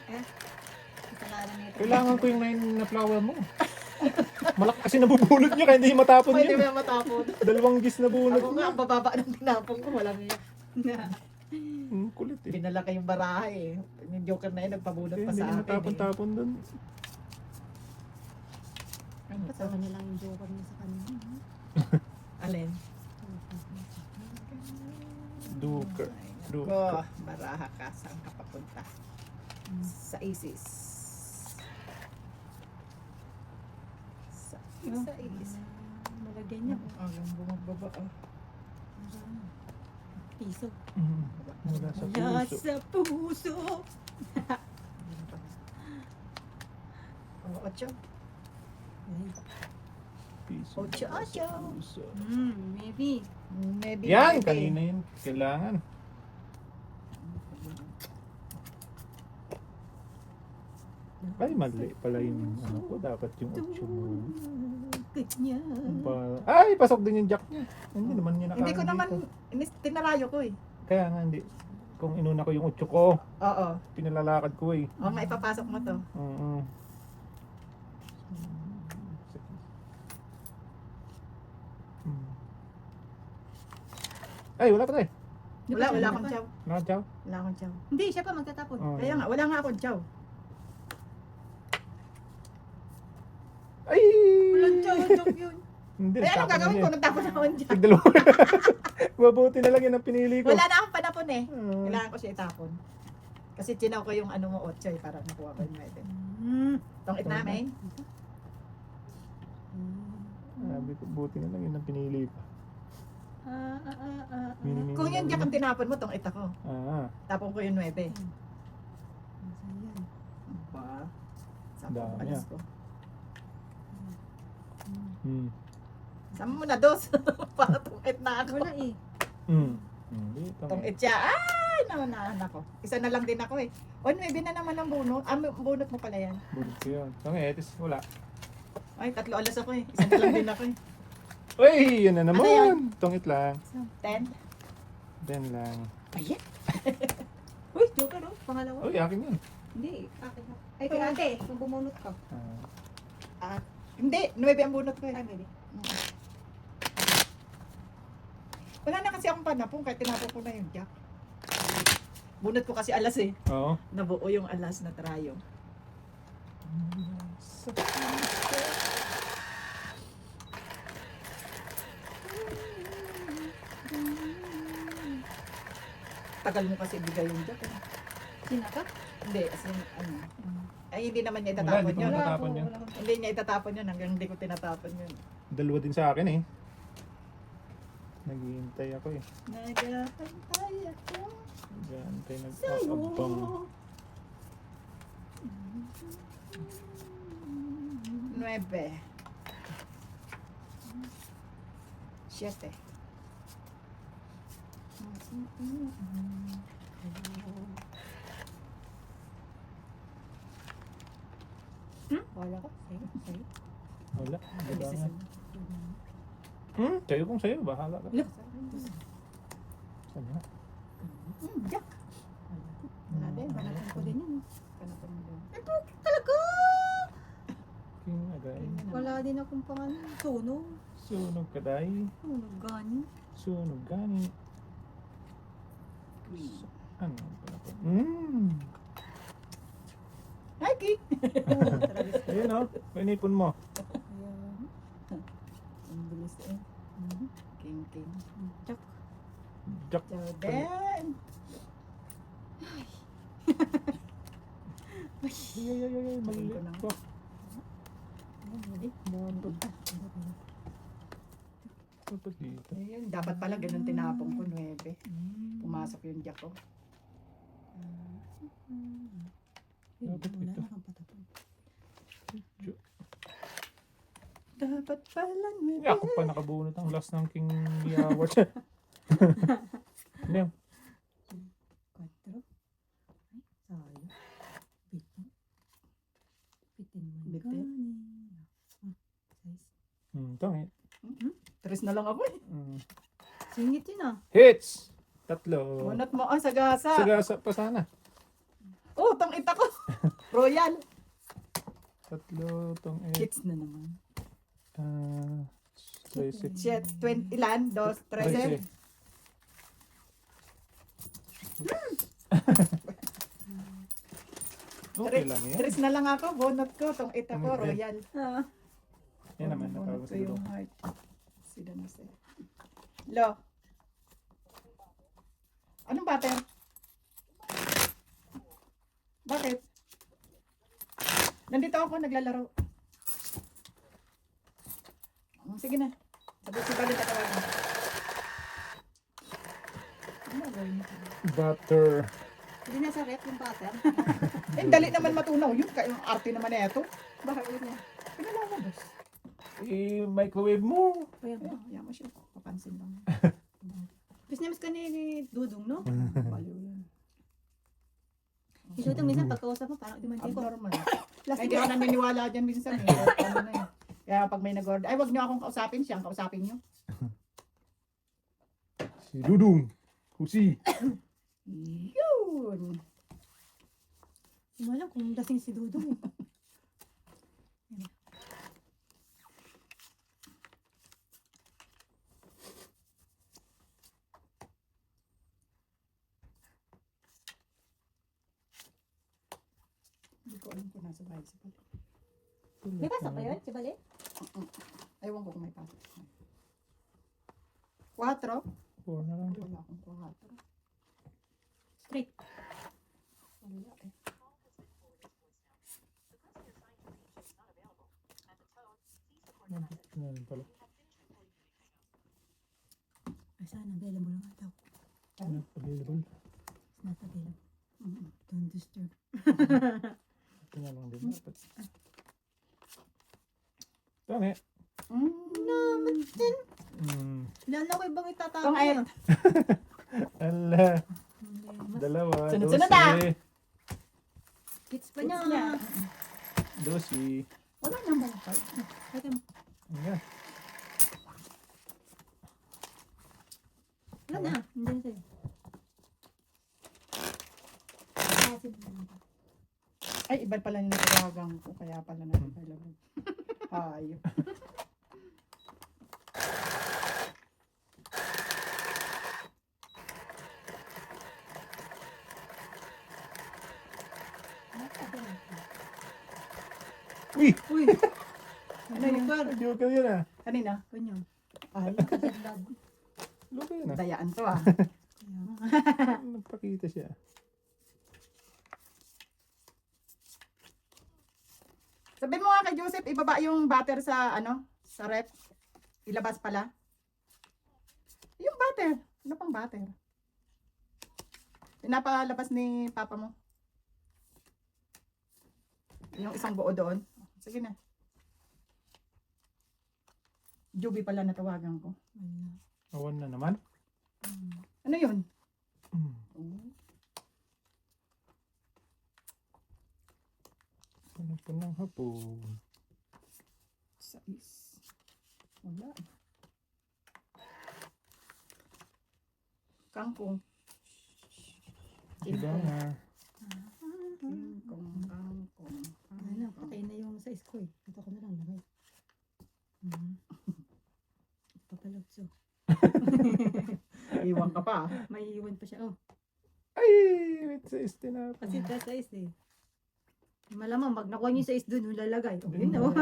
Kasalanan nito. Kailangan ko yung 9 na flower mo. Malaki kasi nabubulot niya kaya hindi matapon Pwede yun. ba matapon? 2 gis na bunot Ako nga, niya. ang bababa ng tinapon ko, walang Kulit eh. binalaki yung barahe eh. Yung joker na yun, nagpabunot Kaya pa hindi sa niya akin matapon-tapon dun. Ano to? Kasama niya lang yung joker niya sa kanya. Alin? Duker. Ko, Duker. baraha ka, saan ka papunta? Sa ISIS. Sa ISIS. Malagyan niya. Ang bumababa oh. Piso. Mula sa Mula puso. sa puso. Oh, ocho. Piso. Ocho, mula sa ocho. puso. Maybe. Maybe. Yan, maybe. kanina yun. Kailangan. Ay, mali pala yung ano ko. Dapat yung 8 mo. Ganyan. Ay, pasok din yung jack niya. Hindi naman niya nakaano Hindi ko naman, dito. tinarayo ko eh. Kaya nga hindi. Kung inuna ko yung 8 ko, Oo. pinalalakad ko eh. O nga, ipapasok mo to. Oo. Ay, wala pa tayo. Wala akong chow. Wala ka, Chow? Wala akong chow. Hindi, siya pa magtatapon. Oh, Kaya nga, wala nga akong chow. Ay! Walang joke yun. Hindi, Kaya anong tapon na gagawin ko? yan. Nagtapon ako ng chow. Tigdalawa. Mabuti na lang yun ang pinili ko. Wala na akong panapon eh. Ah. Kailangan ko siya itapon. Kasi chinaw ko yung ano mo, 8 eh, para makuha ko yung 9. Tongit namin. Sabi ko, buti na lang yun ang pinili ko. Mini-mini Kung lang yun diyak ang tinapon mo, tongit ako. Ah, Tapon ko yung 9. Ba? Saan Dami ko alas ah. ko? hmm. Sama mo na dos. Para tongit na ako. Wala eh. Hmm. Hindi, Tongit siya. Ay, naunahan ako. Isa na lang din ako eh. O, 9 na naman ang bunot. Ah, bunot mo pala yan. Bulit ko yun. Etis, wala. Ay, 3 alas ako eh. Isa na lang din ako eh. Uy, yun na naman. Ano yan? Tongit lang. 10. Then lang. Ayan. Uy, joker oh. Pangalawa. Uy, akin yun. Hindi, akin na. Ay, kay ate, kung bumunot ka. Ah. Hindi, 9 ang bunot ko eh. Ay, maybe. Wala na kasi akong panapong kahit tinapon ko na yung jack. Bunot ko kasi alas eh. Oo. Nabuo yung alas na trayo. Tagal mo kasi ibigay yung jack eh. Sinaka? Hindi, as in, ano. Ay, hindi naman niya Wala, itatapon hindi ko yun. matatapon yun. Hindi niya itatapon yun hanggang hindi ko tinatapon yun. Dalawa din sa akin eh. Naghihintay ako eh. Nagkakantay ako. Naghihintay, Sa'yo. nag-aabang. 9. 7. Wala ka. Sa'yo, sa'yo. Wala. Wala nga. Sa'yo kung sa'yo. Bahala ka. Saan na? Jack. Wala din. Panatan ko din yun. Panapon mo din. Talaga! King agay. Wala din akong pangalan. Sunog. Sunog ka day. Sunog gani. Sunog gani. Ano pala to? Hi, King. Ayun o. Pinipon mo. Ayan. Ang bilis eh. King. Jack. Jack. So then, Ay. Mali Ko na. ko. Dapat dito. ayun, dapat pala ganun tinapon ko 9. Pumasok yung jack ko. Dapat Wala ito. na kang patapon. Dapat pala 9. Ako pa nakabunot ang last ng King Award. Ano yan? 4. Ay, sayang. Bitin. Bitin man Bitin. gani. Size. Tangit. 3 na lang ako eh. Singit yun ah. Hits! 3. Bunot mo ang sagasa. Sagasa pa sana. Oh, tong ita ko. Royal. Tatlo, tong Kids na naman. 13. Shit, 20 ilan? 2, 13. Okay lang yan. 3 na lang ako. Bonot ko. Tong 8 ako, Okay. Royal. Yan naman, Bonot natawag ko sa yung dulo. heart. Sila na sila. Lo. Anong butter? Bakit? Nandito ako, naglalaro. Sige na. Sabi si Bali tatawagan. Ano gawin ito? Butter. Hindi na sa rep yung butter. Eh, dali naman matunaw yun. Yung arte naman na ito. Bakit yun niya? Pinalalabas. Microwave mo. Kaya Kaya, ba? kaya mo siya. Papansin lang. Tapos namis ka ni Dudong, no? Baliw yan. Si Dudong minsan pagkausap mo, parang di man ko. Abnormal. Last Ay, hindi ako naniniwala dyan minsan. Eh. Ano na eh. Kaya pag may nag-order, ay wag niyo akong kausapin siya. Kausapin niyo. Si Dudong. Husi. Yun. Hindi mo alam kung lasing si Dudong. Hindi ko alam kung nasa bahay si Bali. May pasok ba yun? Si Bali? Ewan ko kung may pasok. 4? 4 na lang. Wala akong 4. Straight. Wala eh. Yan pala. Ay, sana available lang daw. Not available. It's not available. Mm-mm. Don't disturb. Ito na lang din. Dapat. Tangi. Naman din. Lala ko ibang itatapon Tong niya. Ala. Hindi, Dalawa. Sunod-sunod na. Kids pa niya. Kids niya. Dosi. Wala naman pa. Pwede mo. Ayan. Wala na. Hindi na sa'yo. Kasi Ay, iba pala yung natawagan ko. Kaya pala na available. Ay. Uy! Uy! Ano yun? Joker yun ah. Kanina? Kanyo. Ay, Kadagdag. Joker yun ah. dayaan to ah. Nagpakita siya. Sabi mo nga kay Joseph, ibaba yung butter sa ano, sa rep. Ilabas pala. Yung butter. Ano pang butter? Pinapalabas ni papa mo. Yung isang buo doon. Sige na. Juby pala natawagan ko. Wala. Awan na naman. Ano yun? Ano pa ng hapon? Sais. Wala. Kangkong. Iba nga. Kangkong, kangkong. Ano, patay na yung size ko eh. Ito ko na lang lagay. Papalotso. Iwan ka pa. May iwan pa siya. Oh, Ay! Wait sa istinap. kasi ito size eh. Malamang, pag nakuha niyo yung size dun, lalagay. Oh, yun oh.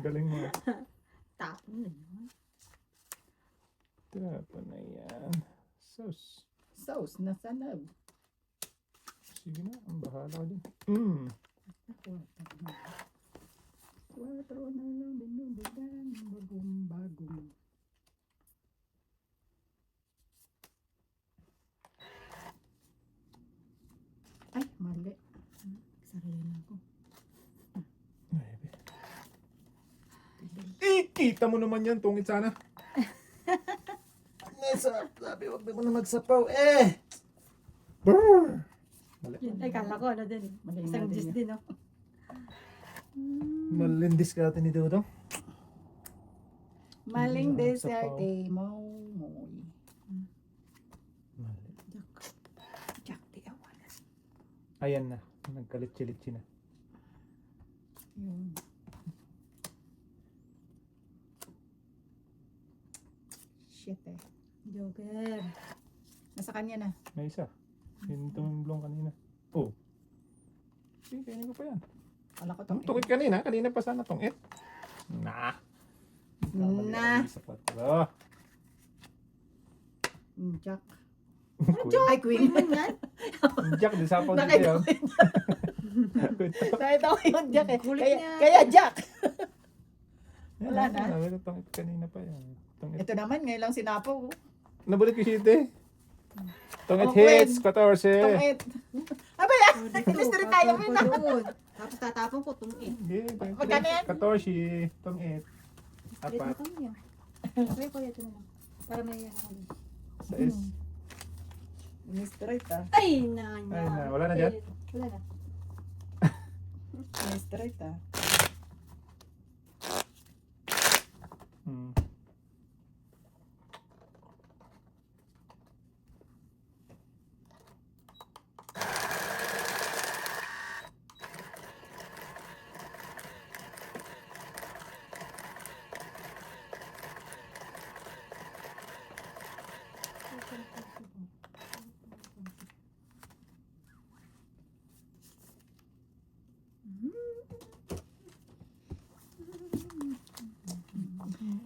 Galing mo. Tapon na yun. Trapa na yan. Sauce. Sauce na salab. Sige na, ang bahala ka dyan. Kwatro na lang binubugan ng bagong-bagong. Ay, mali. Sarili na ako. Kita mo naman yan, tungit sana. Nasa, sabi, wag na mo na magsapaw, eh! Brrr! Mali. Yun, ay, kala ko ano din. Mali Isang na din gis yun. din oh. Malindis ka natin ni Dodong. Maling Sa deserte mo. Moy. Mali. Jack di awan. Ayan na, nagkalitsi-litsi na. Yun. Shit eh. Joker. Nasa kanya na. May isa. Yung tumimblong kanina. Oh. Sige, kainin ko pa yan. Wala ko Ang tong tungit kanina. Kanina pa sana tungit. Nah. Na. Sa 4. Jack. Queen. Ay, Queen. Queen yan? Jack, di sa Nakita dito ko yun. Nakita ko yung Jack eh. Kulit Kaya, niya. kaya Jack. Yan, Wala na. Sabi ko, tungit kanina pa yan. Tungit. Ito naman, ngayon lang sinapo. Nabulit ko siya eh. Tungit Oh, hits, Queen. 14. Tungit. Aba yan. Oh, dito, History tayo, tatapon Win. ko doon. Tapos tatapon ko itong it. Hindi, Magkano yan? 14. Tungit. Ulit na Apat. kami yan. Kaya ko ito na lang. Para may yan ako din. 6. Mistrate ah. Ay, na. Ay, na. Wala na dyan? Wala na. Mistrate ah. Hmm.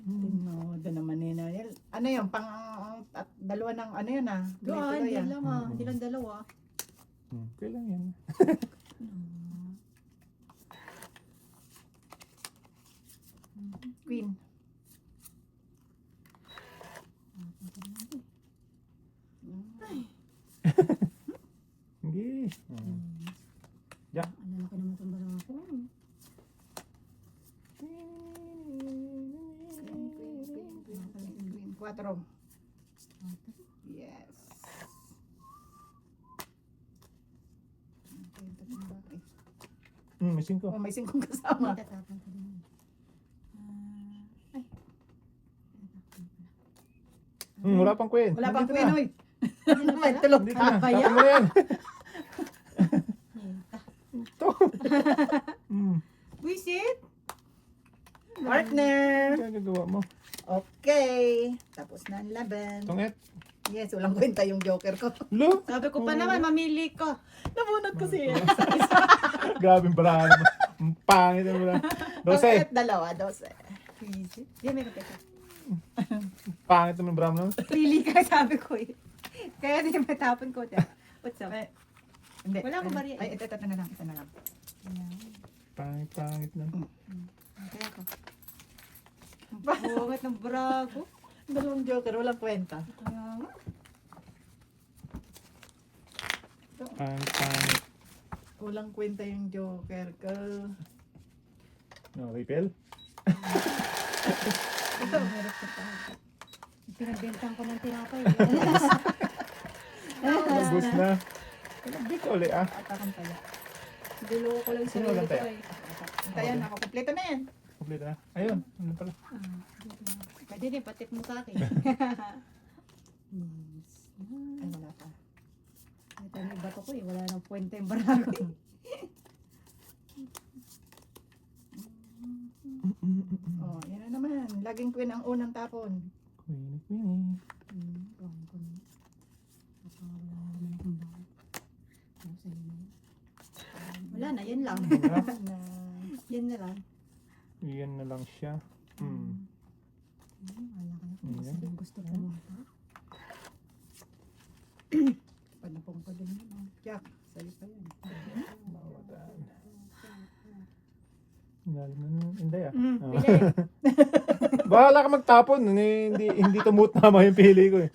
Tinodo naman ni Nayel. Ano yun? Pang dalawa ng ano yun ah. Doon, hindi yan. lang ah. Hindi lang dalawa. Okay lang yan. Queen. Hindi. Jack. Ano na ka naman itong barang ako. Queen. 4. Yes. May 5. Oh, may 5 kasama. Tatapon ko din. Ay. Wala pang queen. Wala pang Nandito Queen, Hindi na May pala. tulog Nandito pa. na. Kaya? Tapon mo na yan. Hmm. Ito. Wisit? Partner. Ano gagawa mo? Okay. Tapos na ang laban. Tungit. Yes, walang kwenta yung joker ko. Lo. Sabi ko pa naman, mamili ka. Nabunot ko siya. Grabe yung barahan mo. Ang pangit ang barahan. 12. Dalawa, 12. Wisit? Di, meron ka. Pangit ang barahan mo. Pili ka, sabi ko eh. Kaya di matapon ko. What's up? Ay, hindi. Wala akong bariya. Ay, ito na lang. Ito na lang. Pangit na. Kaya ko. Buwangat ng brago. Dalawang joker, walang kwenta. Kaya nga. Pangit. Walang kwenta yung joker ko. No, refill? Ito, meron ka pa. Pinagbentahan ko ng tinapay. Ubus na. Hindi ka uli ah. Atakang taya. Dulo ko lang sa Sino walang ko taya? eh. Tayan, ako. Kompleto na yan. Kompleto na. Ayun. Ano pala? Pwede din, patip mo sa akin. Ay, wala pa. Ito yung bato ko eh. Wala nang puwente yung brago eh. Oh, yan na naman. Laging queen ang unang tapon. Queenie. Wala na, yan lang. Wala. Na, Yan na lang. Yan na lang siya. Wala ka na kung Yan. gusto, gusto ko mo. panapong pa din yun. Jack, sa'yo pa yan. Bawatan. Lalim na hindi ah. Pili. Bahala ka magtapon. Hindi tumutama yung pili ko eh.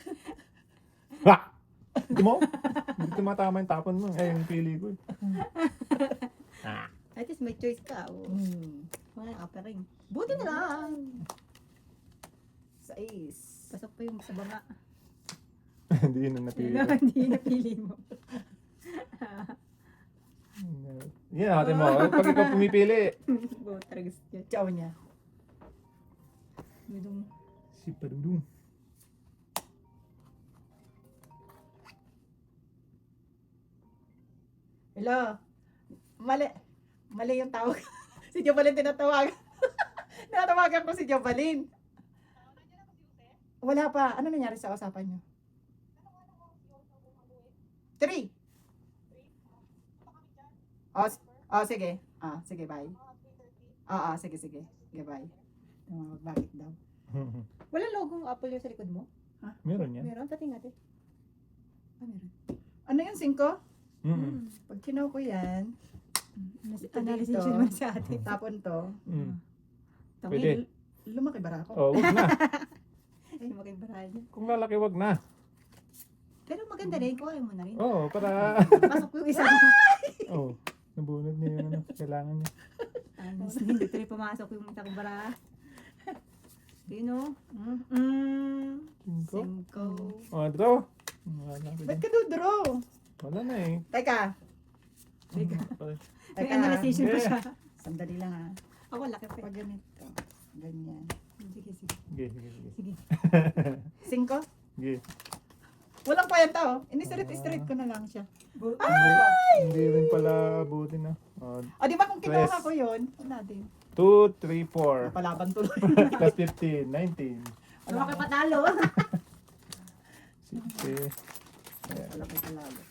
Ha! Hindi mo? Hindi tumatama yung tapon mo. Eh, yung pili ko eh. At least may choice ka. Oh. Wala ka pa rin. Buti na lang. Sa ace. Pasok pa yung sa banga. Hindi yun ang napili ko. Hindi napili mo. Yan, natin mo. Pag ikaw pumipili. Botrags yun. Chow niya. Medong Si Padudong. Hello. Mali. Mali yung tawag. Si Jovalyn tinatawagan. Tinatawagan ko si Jovalyn. Wala pa. Ano nangyari sa usapan niyo? 3. Oh, sige. Sige, bye. Sige. Sige, bye. Bakit daw? Walang logong Apple yung sa likod mo? Meron yan. Meron? Pati nga, te. Meron. Ano yung 5? Mm. Pag kinaw ko yan, Analysis dito. naman sa atin. tapon to, Mm. Tangin, Pwede. lumaki bara ako. Oh, wag na. Ay, makibarahan. Kung lalaki, wag na. Pero maganda rin, kuhain mo na rin. Oo, para... Pasok yung isa mo. Oo. Nabunod niya yung ano, kailangan niya. Hindi tuloy pumasok yung takbara. Sino? Cinco. 5. Oh, draw. Wala na. Ba't ka dodraw? Wala na eh. Teka. May analysis pa Yeah. siya. Sandali lang ha. Ako laki pa. Pag ganito. Ganyan. Sige. Sige, sige. Sige. 5? Sige. Walang kwenta oh. Ini-straight ko na lang siya. Hindi rin pala buti na. Oh, O di ba kung kinuha Tres. ko yun, wala din. 2, 3, 4. Napalaban tuloy. Plus 15, 19. Ano ka patalo? 60. Wala ko palalo.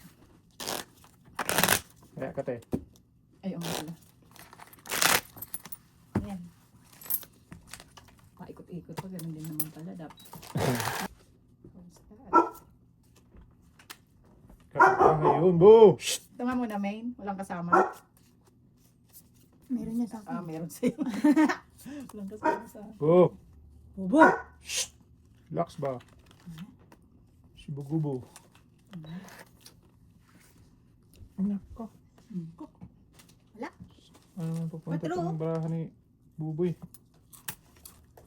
Kaya kate. Ay, wala. Ayan. Paikot-ikot pa, ganun din naman pala. Dapat. Kaya ngayon, boo! Ito nga muna, main. Walang kasama. Meron niya sa akin. Meron sa'yo. Walang kasama sa Go! Bobo! Relax ba? Sibugubo. Anak ko. Wala. Ano papunta Patro. pa ng barahan ni Buboy?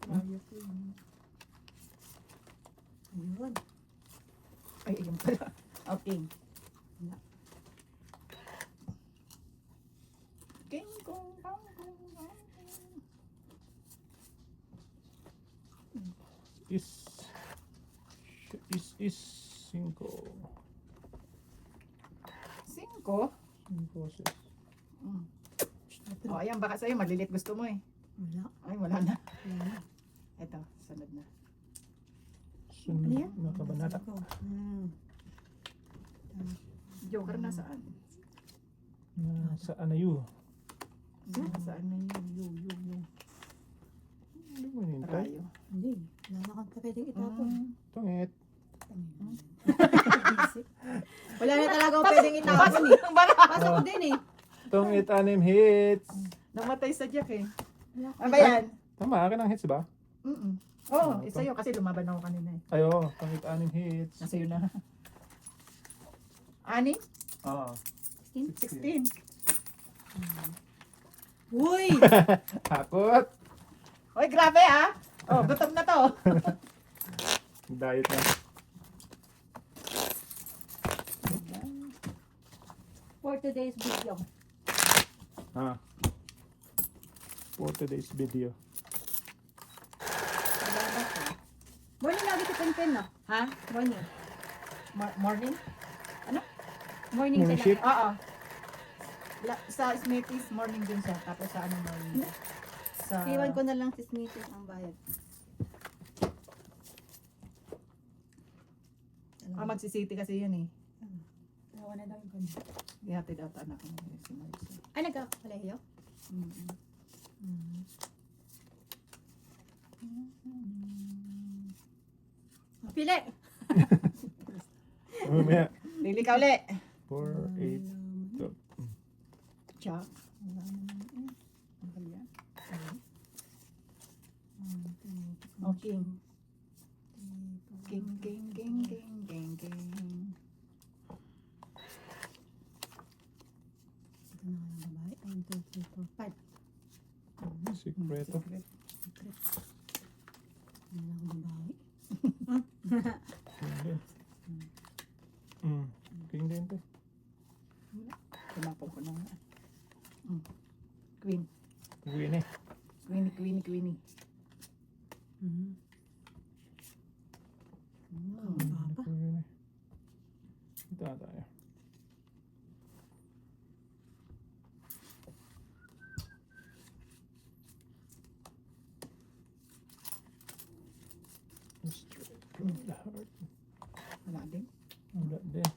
Ayos yun. Ayun. Ay, ayun pala. Okay. King kong kong kong kong. Is 5. 5? 5, 6. O, ayan, baka sa'yo, malilit gusto mo eh. Wala. Ay, wala na. Wala. Ito, sunod na. Sunod Ano yan? na kabanata. Joker na saan? Sa anayu. Saan na yun? Hindi mo nintay. Rayo. Hindi. Wala na kang pwedeng itapon. Tungit. Wala na talaga akong pwedeng itapon eh. Pasok ko din eh. Tungit 6 hits. Namatay sa Jack eh. Wala Ano ba yan? Tama, akin ang hits ba? Oo, sa'yo kasi lumaban ako kanina eh. Ayo, tungit 6 hits. Nasa'yo na. 6? Oo. 16. Uy! Takot. Oy, grabe ah! Oh, gutom na to. Diet na. For today's video. For today's video. Morning lagi si Pen no? Ha? Morning. Morning? Morning Morning siya. shift? Oo. Sa Smithy's, morning din siya. Tapos sa ano morning? Sa... Iwan ko na lang si Smithy ang bayad. Magsisiti kasi yun eh. Nawa na daw yung kanya. Ihatid ata anak ko si Marcy. Ay, nagkakalayo? Pili! Mamaya. Lili ka uli. 4, 8, 12. Chuck. Wala naman eh. Ang kaya. Okay. King, king, king, king, king, king. Ito na nga yung babae. 1, 2, 3, 4, 5. Sikreto. Secret. Wala akong babae. King din. King din to. Kumapo ko na nga. Queen. Queen eh. Queenie, Queenie, Queenie. Papa. Queen eh. Ito na tayo. Wala din. Wala din.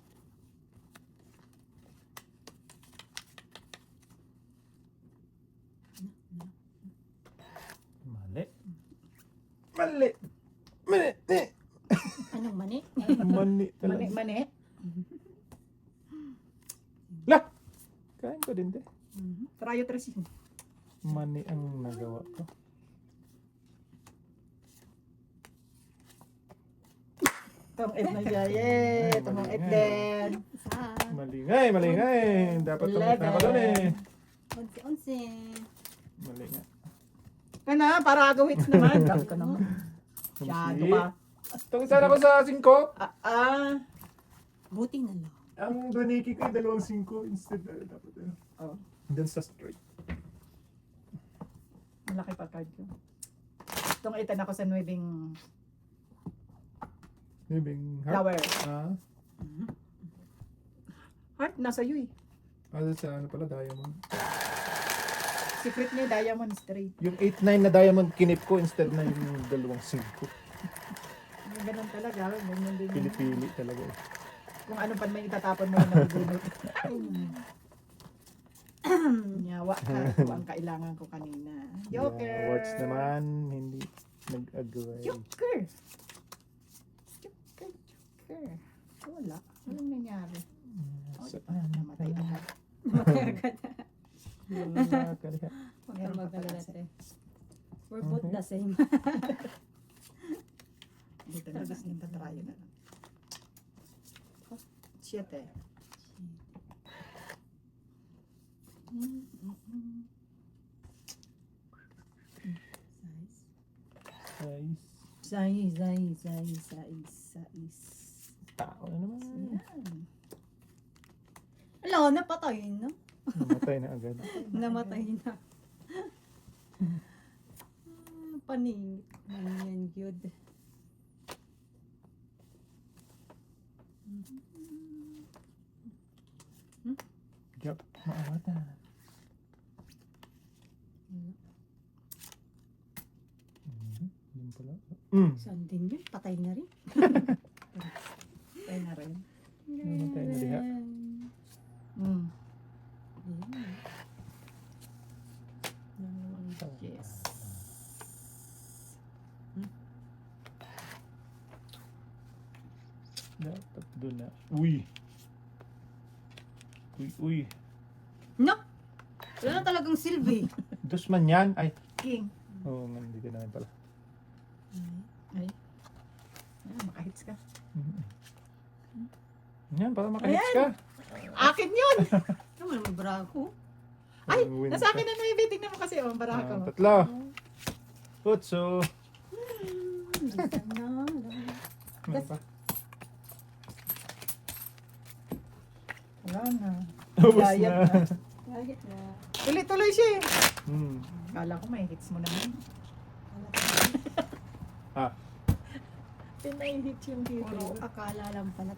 Mali. Mali. Mali. Anong mani? Mani talaga. Mani. Lah! Kain ko din din. Tryo tres yun. Mani ang nagawa ko. Tong it na siya. Yay! Tumong it din. Isa. Malingay, malingay. Dapat tumit na ako doon eh. Onse-onse. Mali nga. Kana, para agawits naman. Grabe ka naman. Masyado Kumsi. ka. Itong sana ko sa 5. Buti na lang. Ang doniki ko ay 2 5 instead dapat Oh, Doon sa straight. malaki pa card ko. Itong itan ako sa nuebing Maybe flower. Ah, Heart, nasa iyo eh. sa ano pala, diamond. Secret niya, diamond straight. Yung 8-9 na diamond kinip ko instead na yung 2 5. Ganun talaga. Ganun din. Pili-pili talaga eh. Kung ano pa may itatapon mo yung nabubunot. Nyawa ka. Ito ang kailangan ko kanina. Joker! Yeah, words naman, hindi nag-agree. Joker! Joker, Joker. Wala. Walang nangyari. Saan? Namatay agad. Wala ka rin. Huwag kang mag-alala, te. We're both the same. Dito na gusto nang tatrayo na lang. 7. Size. Sais. Tao na naman. Yan. Wala, napatay na. Namatay na agad. Namatay na. Paning. Yan, good. Yup, maawat na. Yun pala. Saan din yun? Patay na rin. Tayo na rin. Namatay na diha. Mm. Yes. Dapat doon na. Uy! Uy! No! Wala na talagang silbi. Dos man yan. Ay. King. Oo, oh, hindi ko na rin pala. Ay. Makahits ka. Yan, para makahits ka. Akin yun! Ano mo naman brago? Ay, Win nasa ka. akin na nuebe. Tingnan mo kasi, oh, barako. Tatlo. Putso. Sana. Ano pa? Wala na. Ubus Diet na. Kahit na. Tuloy-tuloy siya eh. Hmm. Kala ko may hits mo naman. Ah. Pinay-hit yung Puro akala lang pala.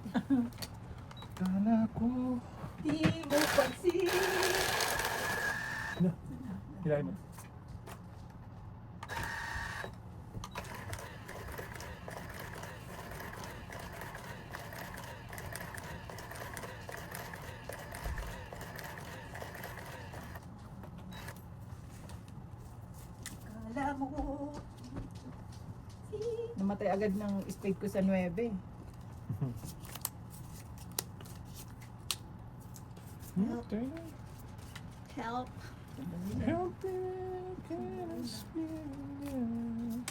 Kala ko. Di mo pansin. No. Hilahin mo. Kala mo. Namatay agad ng spade ko sa 9. Okay. Help. Help me, can I spin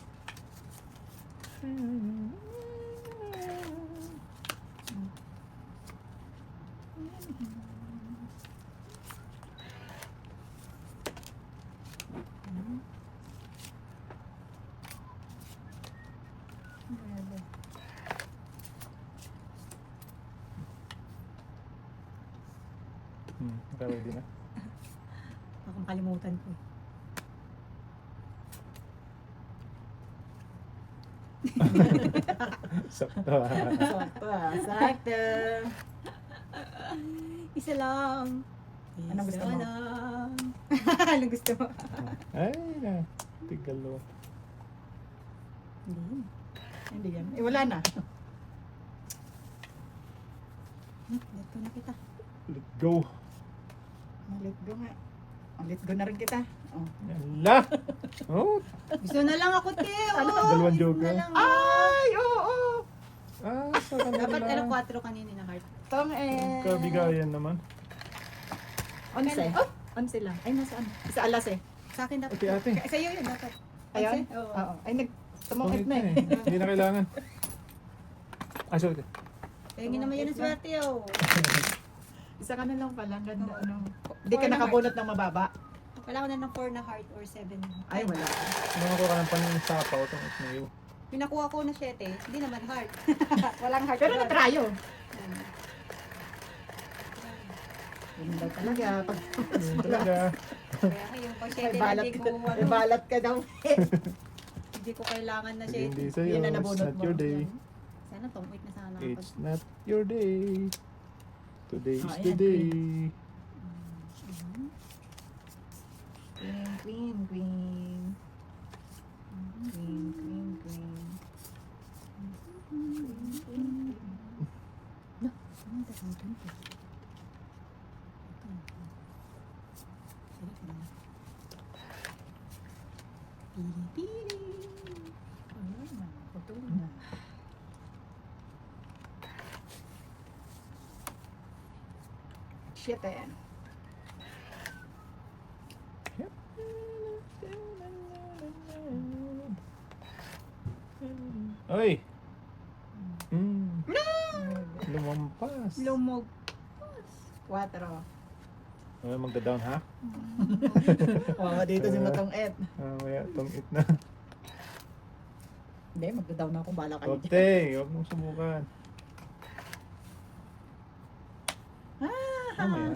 ready na. Baka makalimutan ko. Sakto. Sakto ah. Sakto. Isa lang. Anong gusto mo? lang. Anong gusto mo? Ay na. Tigalo. Hindi. Hindi yan. Eh, wala na. Let go na kita. Let go. Let go nga. Let go na rin kita. Oh. Yala. Oh, Gusto na lang ako, te. Ano? Oh, Dalawang isa joker. na lang. Ay, oo. sa kanila Dapat lang. 4 kanina na heart. Tong Kabigayan naman. 11. Oh! 11 lang. Ay, nasaan? Sa alas eh. Sa akin dapat. Ate, ate. Sa'yo yun dapat. Ayun? Oo. Oo. Ay, tumungkit na eh. Hindi na kailangan. Ah, sorry. Tingin naman yan ang swerte, oh. Isa ka na lang pala. Ganda, Oo. ano. Hindi ka Four na nakabunot ng mababa. Kailangan na ng 4 na heart or 7. Ay, wala. Ano ko ka ng pansapaw itong snail. Pinakuha ko na 7. Hindi naman heart. Walang heart. Pero doon. natrayo. Hmm. Yun daw talaga. Pag Yun talaga. Kaya nga yung pag 7 may na balat, hindi ko, may balat ka daw. hindi ko kailangan na Pag hindi 7. sa'yo, Yun na it's nabunot not mo. your day. Sana tungkit na sana. It's not your day. Today is Oh, the ayan, day. Queen, queen, queen. Queen, queen, queen. Pili-pili. Ayun na, putol na. Shit eh. Oy! Lumampas. Lumog. 4. Ay, magda-down ha? Oh, dito si Matong Ed. Maya itong it na. Hindi, magda-down na ako. Bala kayo. Huwag te, huwag mong subukan. Mamaya.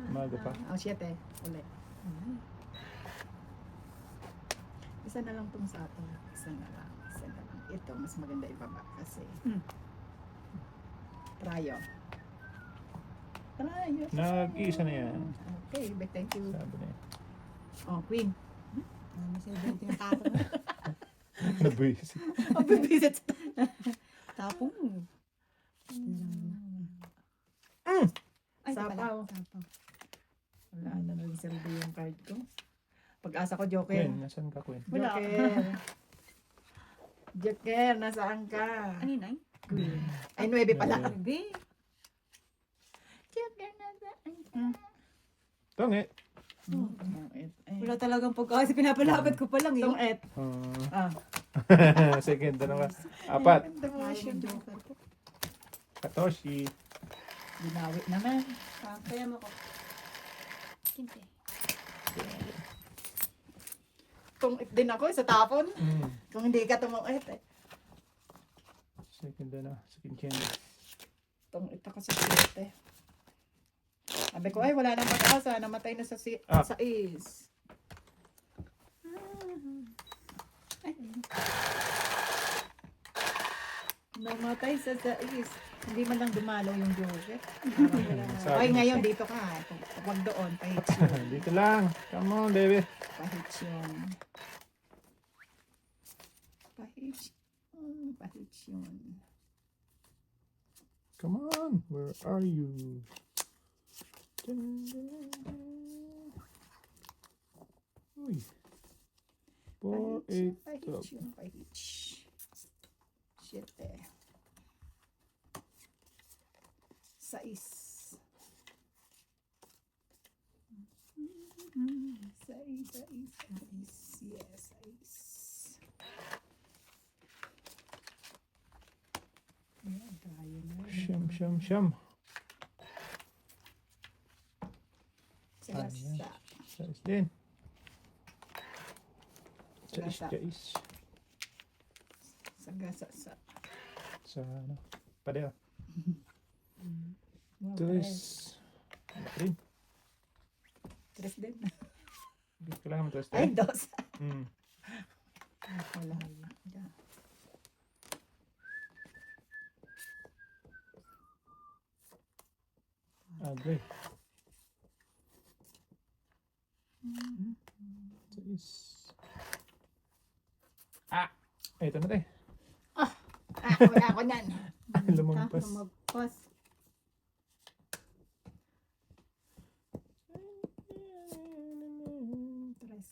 Umaga pa. Oh, shit eh. Ulit. Isa na lang tong sa atin. Isa na lang. Isa na lang. Ito, mas maganda ibaba kasi. Trayo. Trayo. Nag-iisa na yan. Okay, but thank you. Sabi na yan. Oh, Queen. Ano sa event yung tapong? Nabuisit. Oh, bibisit. Tapong. Ay, Sapaw. Sapaw. Wala na nagsaldo yung card ko. Pag-asa ko, Joker. Queen, nasan ka Queen? Wala. Joker. Joker, nasaan ka? Ano yun, ay? Queen. Ay, 9 pala. Bebe. Joker, nasaan ka? Tong it. Wala talagang pag-asa. Pinapalapit ko pa lang eh. Itong et. Ah. Second, ano ka? Apat. Ayaw ng joker ko. Katoshi. Binawi naman. Kaya mo ko. Kinte. Tungit din ako sa tapon. Mm. Kung hindi ka tungit eh. Second, ano? Second chance. Tungit ako sa siyete eh. Sabi ko, ay wala nang pag-asa. Namatay na sa Ah. sa is. Ay, Namatay sa is. Hindi man lang dumalaw yung joker. Sabi Ay, mo ngayon siya. dito ka. Huwag doon. Pahits yun. Dito lang. Come on, baby. Pahits yun. Pahits. Pahits yun. Come on. Where are you? Dun, dun, dun. Uy. 4, 8, 12. Pahits yun. Pahits. Shit eh. Sais. Sais. Yes, sais. Ayan, tayo na. Siyam, siyam, siyam. Sagasa. Sais din. Sais, Sagasa. sais. Sagasa sa. Sa ano? Padel. Wow, Tres. Wala rin. Tres din. Kailangan mo tres Ay, din. dos. Mm. Wala. Agay. Sais. Ah! Ito na tayo. Wala ako niyan. Lumampas. Lumagpas. Tres.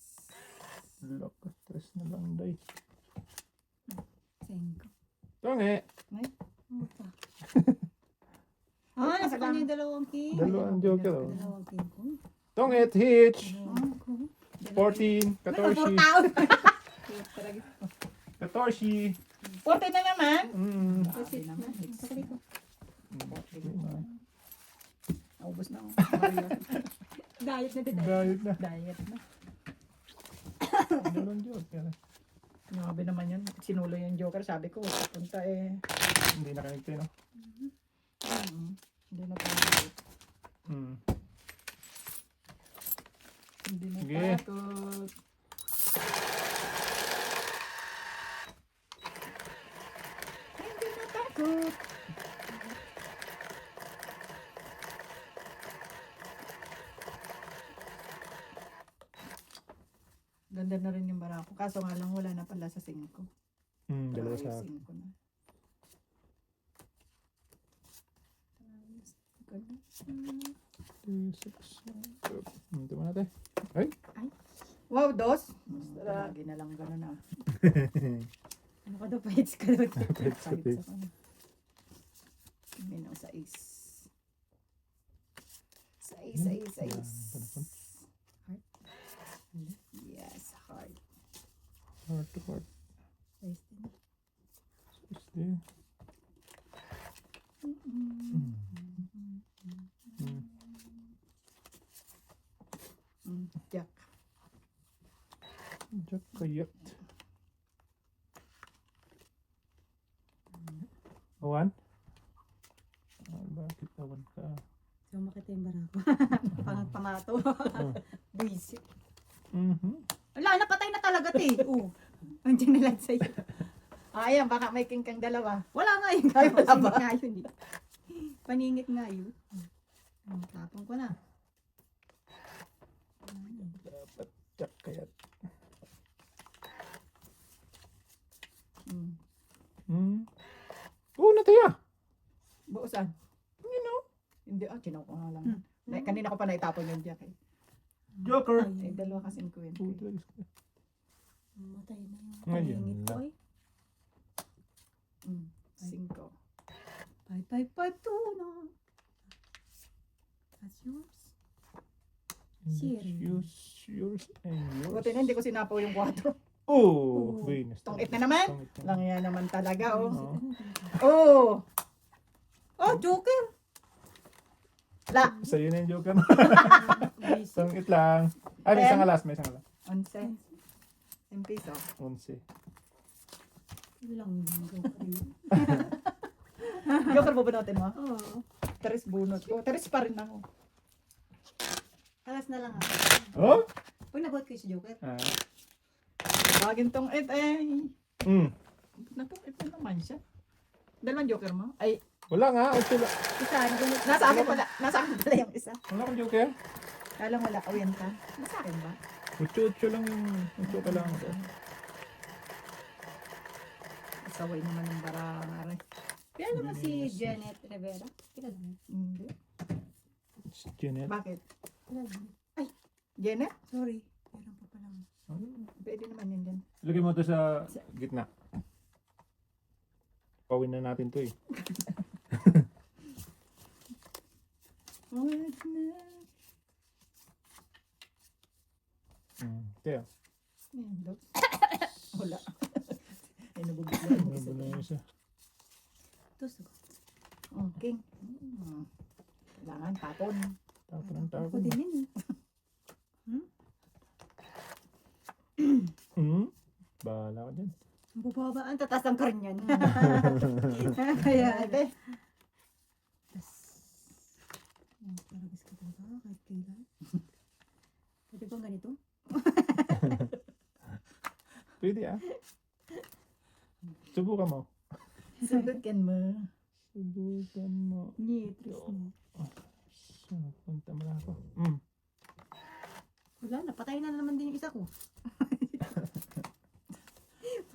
Loko, stress na lang, day. Cinco. Tonge. Opa. Nasa kanya yung dalawang king. Dalawang joker, oh. Dalawang king ko. Tonge, hitch. Dalawang ko. 14, 14, 14. 40 na naman. Kasi naman. sakali ko. Naubos na ako. Diet na din. Diet na. Diet na. Dalawang joker. Grabe naman yun. Sinulo yung joker. Sabi ko, punta eh. Hindi na connected, no? Hindi na takot. Hindi na Sige. takot. Hindi na takot. Ganda na rin yung barako. Kaso nga lang wala na pala sa 5. Dalawa sa Ayusin ko na. Ito mo natin. Ay! Wow, dos. Lagi na lang gano'n na. Ano ka daw, pahits ka daw. Pets ka, pets. Mino, 6. 6. Panapon. Yes, heart. Heart to heart. Size din. Stay. Jack. Jack kayat. Awan? Bakit awan ka? So, makita yung barako. Pangang pamato. Buisit. Wala, napatay na talaga, te. Oo. Andiyan na lang sa'yo. Ayan, baka may king kang dalawa. Wala nga yun. Ay, wala ba? Paningit nga yun eh. Paningit nga yun. Tapong ko na. Dapat Jack kayat. Oo, nataya. Buusan. You know. Hindi, chinaw ko nga lang. Kanina ko pa naitapon yung jack eh. Joker. Eh, dalawa kasing kwento. Matay na yung Ngayon paningit ko lang. eh. 5. 5, 5, 5, 2 na. That's yours. Yours and yours. Buti na hindi ko sinapaw yung 4. Oh, Venus. Tungit na naman. Tungit na. Lang yan naman talaga, oh. Oo. Oh! Oh, joker! La! Sa'yo na yung joker. Buisit. Tungit lang. Ay, may isang alas, may isang alas. 11. 10 piso. 11. Lang joker yun. Joker bubunutin mo? Oo. 3 bunot ko. 3 pa rin ako. Alas na lang ako. Oh? Pag nabuhat ko yung si joker. Bagin tong it eh. Natong it na naman siya. Dalawang joker mo? Ay, Wala nga. Wala. Isa, nagunod. nasa akin pala. Nasa akin pala yung isa. Wala kang joker. Kala wala. Awin ka. Nasa akin ba? Ucho lang yung joker lang. Asaway naman ng barangare. Kaya naman si Janet Rivera. Kilala mo? Hindi. It's Janet. Bakit? Kilala mo? Janet? Sorry. Meron pa palang. Pwede naman yun din. Lagay mo to sa gitna. Pawin na natin to eh. Teo. Wala. Ay, nabubigyan mo isa. Ano ba isa? Tusok. Okay. Kailangan tapon. Tapon ang Ako tapon. din yun eh. Bahala ka dyan. Ang bubaba. Ang tatas ng karnyan. Kaya. Ate. Talagas ka talaga kahit kailan. Pwede bang ganito? Pwede ah. Subukan mo. Subukan mo. Subukan mo. Nitris mo. So, punta mo na ako. Wala na. Patay na naman din yung isa ko.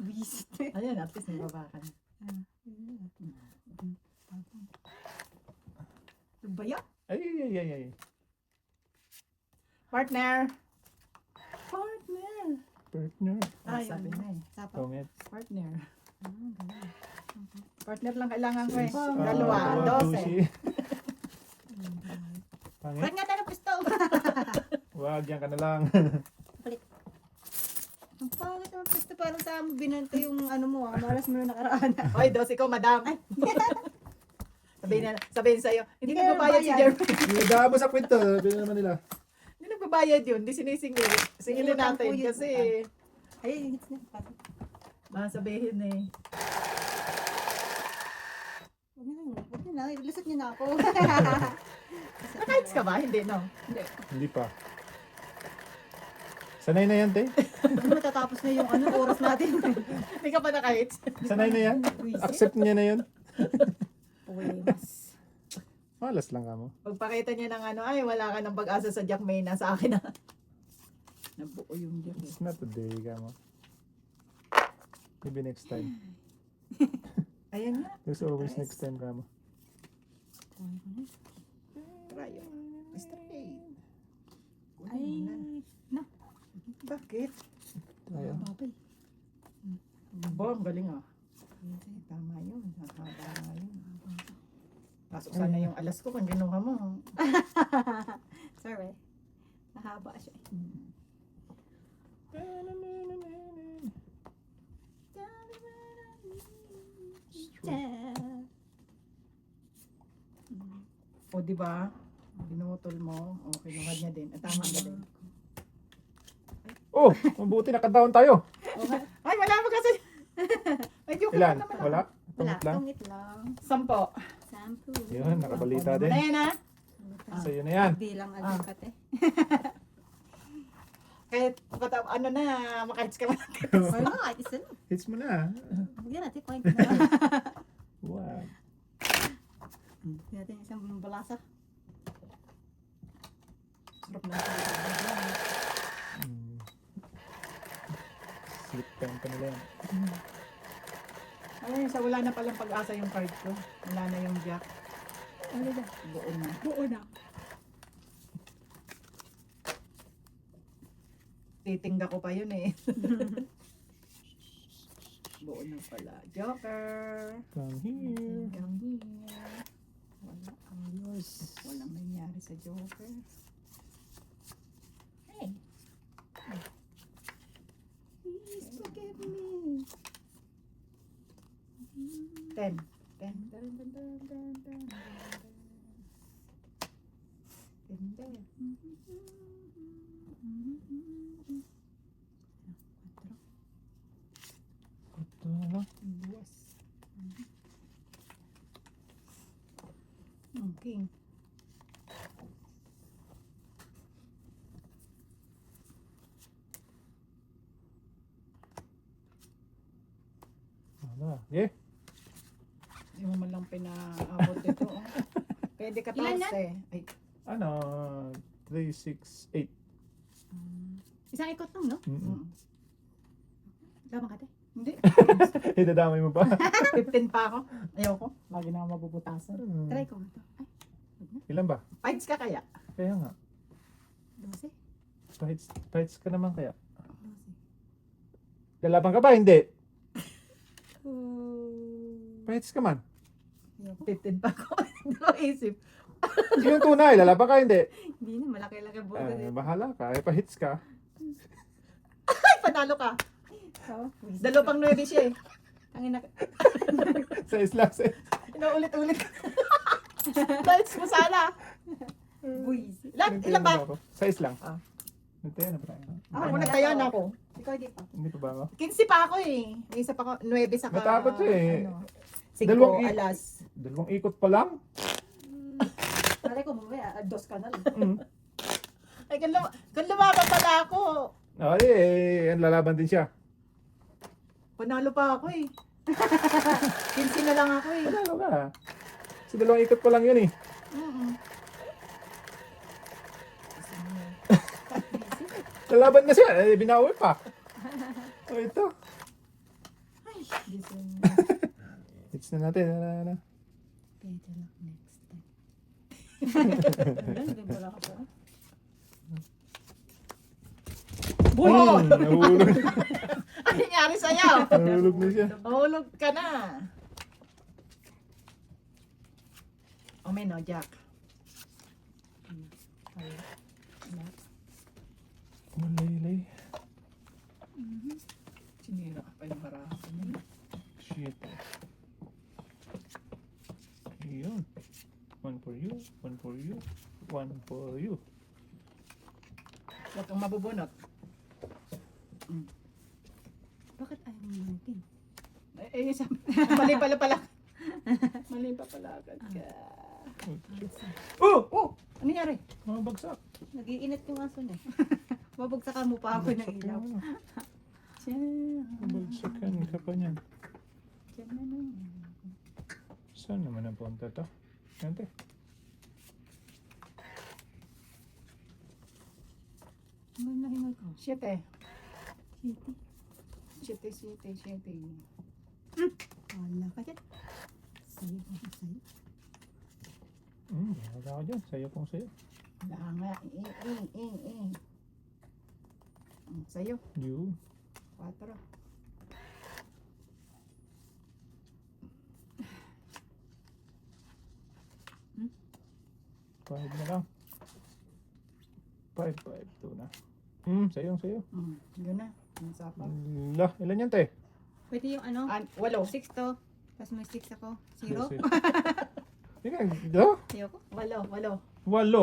Visit. Ayan, at least nababakan. ba yan? Ay. Partner. Partner. Partner. Ay, sabi na eh. Tapa. Pangit. Partner. Galing. Partner lang kailangan ko eh. Ah, Dalawa, 12. Pangit. Ba't nga tayo ng pisto? Wag, yan ka na lang. Ang pangit naman pisto, parang sa amin binanto yung ano mo malas mo na nakaraan. Oy, 12 ko, madam. Sabihin sa'yo, hindi Hindi ka nagbabayad si nagbayad. Jeremy. Nagdaan mo sa kwento. Sabi naman nila. Hindi nagbabayad yun, hindi sinisingil. Singilin Utang po natin yun. kasi Ay, hits na. sabihin eh. Huwag na lang. Ilusot niyo na ako. Nakaits ka ba? Hindi, no? Hindi pa. Sanay na yan, te. Matatapos na yung ano, oras natin. Hindi ka pa nakaits. Sanay na yan. Accept niya na yun. Puwemas. Malas lang ka mo. Pagpakita niya ng ano, ay wala ka ng pag-asa sa Jack May, nasa akin na. Nabuo yung Jack. It's not today ka mo. Maybe next time. Ayan nga. There's always next time ka mo. Try yun. Mr. A. Ay, na. Bakit? Tayo. Babay. Bom, galing ah. Tama yun. Haba nga yun. Pasok sana yung alas ko kung ginuha mo. Sorry. Nahaba siya. O di ba? Pinutol mo. O kinuha niya din. At tama na din. Oh, mabuti naka-down tayo. Okay. Ay, wala mo kasi. Ay, joke Ilan? lang naman. Wala? Wala, Pangit lang? tungit lang. 10. Sampu. Yun, nakabalita din. Na yan ha? Sa'yo na yan. Bilang alukat eh. Kahit ano na, makahits ka man. Or not, isa na. Hits mo na. Huwag natin, point na lang. Wow. Hindi natin isang balasa. Sarap na. Slip pen pa nila yan. Ay, sa wala na palang pag-asa yung card ko. Wala na yung jack. Ano na? Buo na. Buo na. Titingga ko pa yun eh. Buo na pala. Joker. Come here. Hanggang here. Wala. Ayos. Walang nangyari sa Joker. Hey. Please forgive me. 10. 10. 10. Ito na lang. Yes. King. Wala. Yeah. Hindi mo man lang pinaabot ito. Oh. Pwede 14. Ilan yan? Ay, Ano? 3, 6, 8. Isang ikot lang, no? mm. Labang ka, te. Hindi. Idadamay mo pa. 15 pa ako. Ayoko. Lagi na ako mabubutasan. Try ko nga to. Ay, Ilan ba? Fights ka kaya? Kaya nga. 12. Fights ka naman kaya. 12. Lalaban ka ba? Hindi. Oh. Fights ka man. Ayoko. 15 pa ako. Hindi ko isip. Sino yung tunay? Lalaban ka? Hindi. Hindi na, malaki-laki buto din. Bahala ka. Pa-hits ka. Ay, panalo ka. So, Dalo pang 9 siya eh. Ang ina. Sa isla. Inuulit-ulit ka. Fights mo sana. Buwis. Ilan ba? Size lang. Ah. Nagtayo na ba tayo? Ako nagtayan ako. Ikaw di pa. Hindi pa ba ako? 15 pa ako eh. May isa pa ako. 9 sa Natakot siya eh. Ano, 5 Dalawang alas. Dalawang ikot pa lang. Malay ko mamaya, dos ka na lang. Ay, kung lumaban pala ako. Ay, ang lalaban din siya. Panalo pa ako eh. 15 na lang ako eh. Panalo ka. Kasi dalawang ikot pa lang yun eh. Lalaban na siya. Eh, binawi pa. So, ito. Hits na natin. Better luck next time. Wala, hindi mo lang ako. Nahulog. Ano nangyari sa'yo? Nahulog na siya. Mahulog ka na. O may no, Jack. Malaylay. Sinira ka pa yung harapan. Shit. Yun. One for you, one for you, one for you. Huwag kang mabubunot. Bakit ayaw mo manitin? Mali pala. Mali pa pala agad ka. Oh! Oh! Ano nangyari? Mga bagsak. Nag-iinit yung aso na. Babagsakan mo pa ako ng Bagsak ilaw. yung ano. Tiyan. Bagsakan ka pa niyan. Tiyan na naman. Saan naman ang punta to? Ante. Hingal na hingal ko. Siyete. Shitty. Siyete. Wala ka dyan. Sayo ko sa sayo. Wala ka dyan. Sayo kong sayo. Wala nga. Sa'yo. You. 4. Five na lang. Five, two na. Sayo. Yun na. Ang sapaw. Ilan yan, te? Pwede yung ano? 8. 6 to. Tapos may 6 ako. 0. Ika, do? Ayoko. 8. Walo.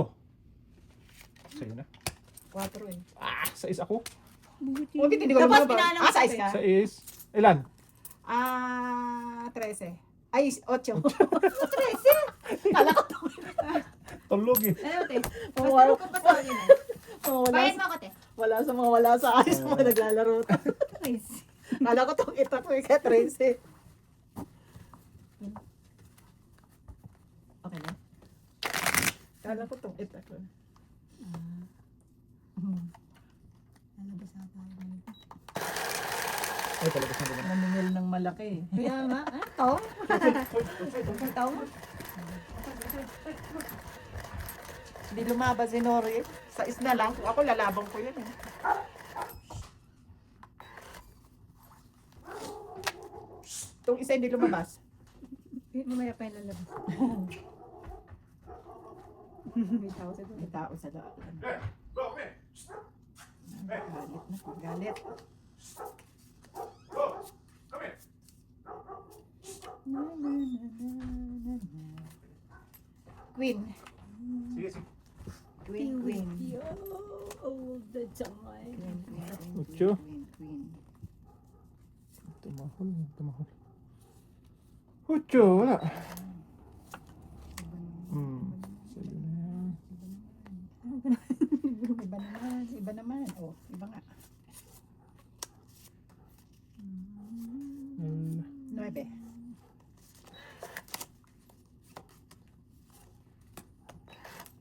Sayo na. 4 eh. Sais ako. Huwag hindi ko Tapos lumabas. pinaalam ko Size eh. ka? Sais. Ilan? 13. Ay, 8. 13. Kala ko Tulog eh. Ayaw, te. Wow. Basta ko pa sa akin. Bayad mo ako, te. wala sa ayos mga naglalaro. Nice. Kala ko itong kita ko ika 13. Okay na? Kala ko itong kita ko. Lalabas na tayo. Ay, talaga sa naman. Naningil ng malaki. Kaya nga. Ito. Ito. Hindi lumabas si Nori. Sa isna lang. Kung ako lalabang ko yun eh. Itong isa hindi lumabas. Mamaya pa yung lalabas. May tao sa doon. May tao sa loob. Galit. Queen. Sige. Queen. All the time. Ocho. Queen. Tumahol. Ocho, wala. Sayo na yan. Iba naman. Oh, iba nga. 9.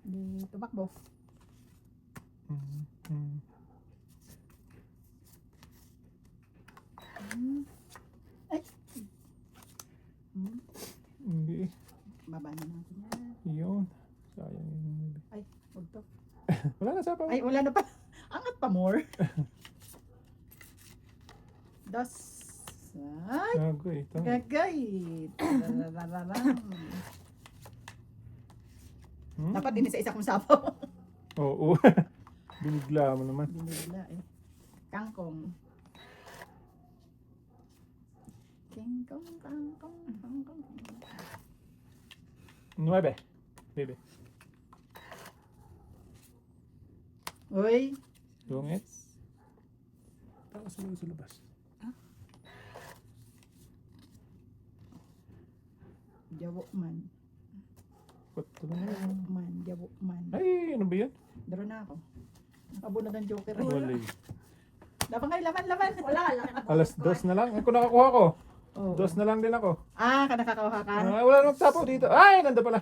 Di tumakbo. Ay. Hindi. Baba na natin yan. Yun. Sayang yun. Ay, huwag to. Wala na sa pa. Ay, wala na pa. Angat pa more. Dos. Ay, Gago eh. gagay. Dapat din sa isa kong sapaw. Oo. Binigla mo naman. Binigla eh. Kangkong. Kingkong, kangkong. 9. Bebe. Uy. Dungit. Tapos sa labas. Jawo man. Ba't na yan? Jawo man. Ay, ano ba yan? Daro na ako. Nakabunod ang joker. Wala eh. Laban. Wala. Alas 2 na lang. Ako nakakuha ko. Oh. 2 na lang din ako. Nakakakuha ka? Wala namang tapo dito. Ay, nanda pala.